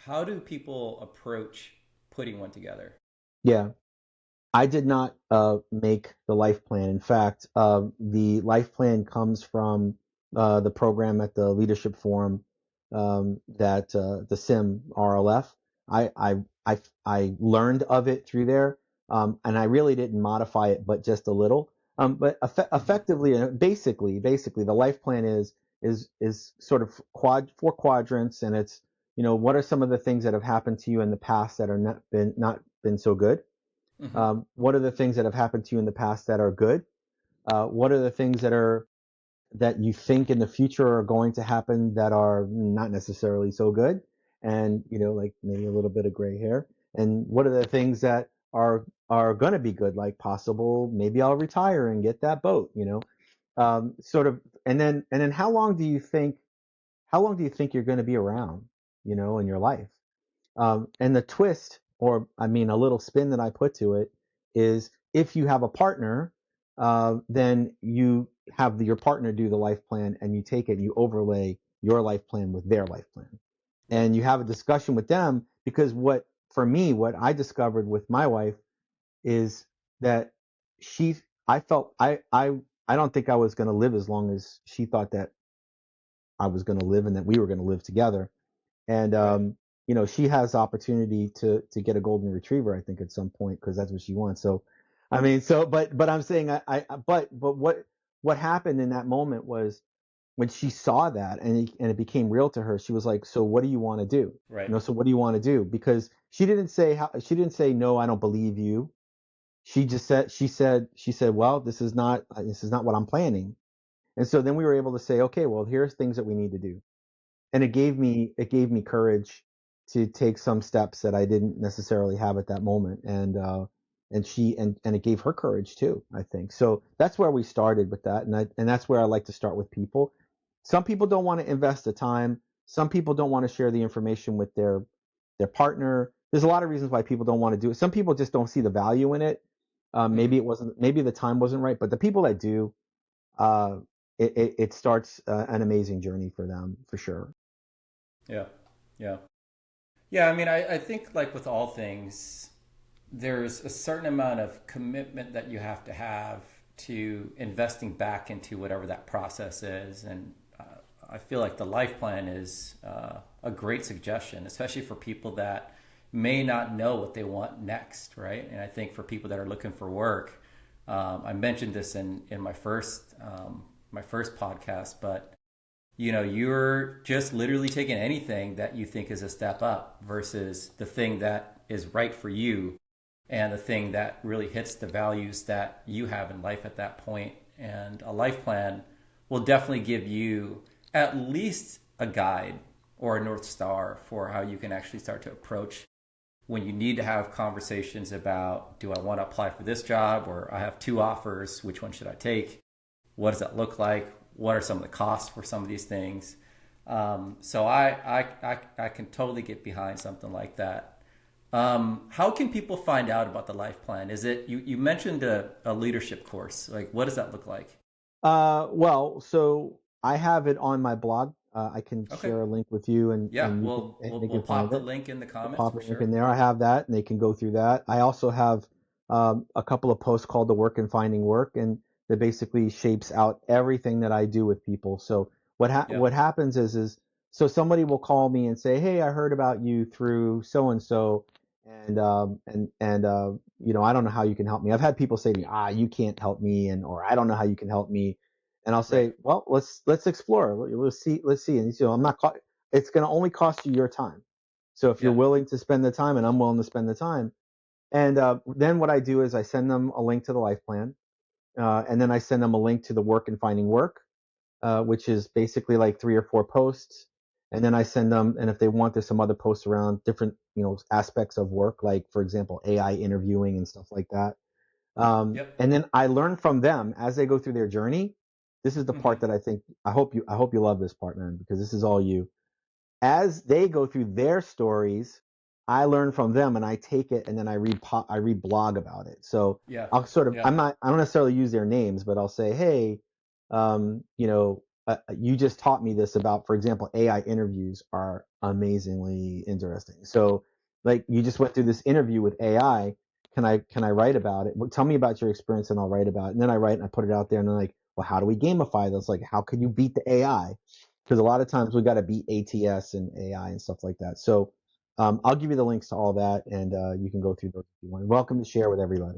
how do people approach putting one together? Yeah. I did not make the life plan. In fact, the life plan comes from the program at the Leadership Forum that the SIM RLF. I learned of it through there, and I really didn't modify it, but just a little. But Hmm. effectively, basically, the life plan is sort of four quadrants, and it's what are some of the things that have happened to you in the past that are not been so good. Hmm. What are the things that have happened to you in the past that are good? What are the things that you think in the future are going to happen that are not necessarily so good? And like maybe a little bit of gray hair. And what are the things that are going to be good, like possible maybe I'll retire and get that boat, sort of. And then how long do you think you're going to be around, in your life? And the twist, or I mean, a little spin that I put to it is if you have a partner, then you have your partner do the life plan and you take it and you overlay your life plan with their life plan. Yep. And you have a discussion with them because for me, what I discovered with my wife is that she, I felt, I don't think I was going to live as long as she thought that I was going to live and that we were going to live together. And Right. she has the opportunity to get a golden retriever, I think, at some point because that's what she wants. So, I mean, but I'm saying but what happened in that moment was when she saw that and it became real to her. She was like, "So what do you want to do? Right. So what do you want to do?" Because she didn't say no, I don't believe you. She said, "Well, this is not what I'm planning." And so then we were able to say, "Okay, well, here's things that we need to do." And it gave me courage to take some steps that I didn't necessarily have at that moment, and it gave her courage too, I think. So that's where we started with that, and that's where I like to start with people. Some people don't want to invest the time. Some people don't want to share the information with their partner. There's a lot of reasons why people don't want to do it. Some people just don't see the value in it. Maybe Hmm. it wasn't, maybe the time wasn't right, but the people that do, uh, it starts an amazing journey for them for sure. Yeah. Yeah. Yeah. I mean, I think like with all things, there's a certain amount of commitment that you have to have to investing back into whatever that process is. And I feel like the life plan is a great suggestion, especially for people that may not know what they want next, right? And I think for people that are looking for work, I mentioned this in my first podcast, but you're just literally taking anything that you think is a step up versus the thing that is right for you and the thing that really hits the values that you have in life at that point. And a life plan will definitely give you at least a guide or a North Star for how you can actually start to approach when you need to have conversations about, do I want to apply for this job, or I have two offers, which one should I take? What does that look like? What are some of the costs for some of these things? So I can totally get behind something like that. How can people find out about the life plan? Is it you mentioned a leadership course? Like, what does that look like? Well, so I have it on my blog. I can Okay, share a link with you, and yeah, and you can we'll and we'll they we'll can pop find the it. link in the I'll comments pop for a link in sure. there. I have that, and they can go through that. I also have a couple of posts called "The Work and Finding Work," and that basically shapes out everything that I do with people. So Yeah, what happens is so somebody will call me and say, "Hey, I heard about you through so and so, and I don't know how you can help me." I've had people say to me, you can't help me, or I don't know how you can help me, and I'll right. say, well, let's explore. Let's see. And I'm not. It's going to only cost you your time. So if you're Yeah. willing to spend the time, and I'm willing to spend the time, and then what I do is I send them a link to the life plan, and then I send them a link to the work and finding work, which is basically like 3 or 4 posts. And then I send them, and if they want, there's some other posts around different, aspects of work, like for example, AI interviewing and stuff like that. Yep. And then I learn from them as they go through their journey. This is the part Hmm. that I hope you love this part, man, because this is all you. As they go through their stories, I learn from them and I take it and then I read blog about it. So Yeah. I'll sort of Yeah. I don't necessarily use their names, but I'll say, hey, um, you know, you just taught me this about, for example, AI interviews are amazingly interesting. So like you just went through this interview with AI. Can I write about it? Well, tell me about your experience and I'll write about it. And then I write and I put it out there and then like, well, how do we gamify this? Like, how can you beat the AI? Because a lot of times we got to beat ATS and AI and stuff like that. So I'll give you the links to all that and you can go through those if you want. Welcome to share with everybody.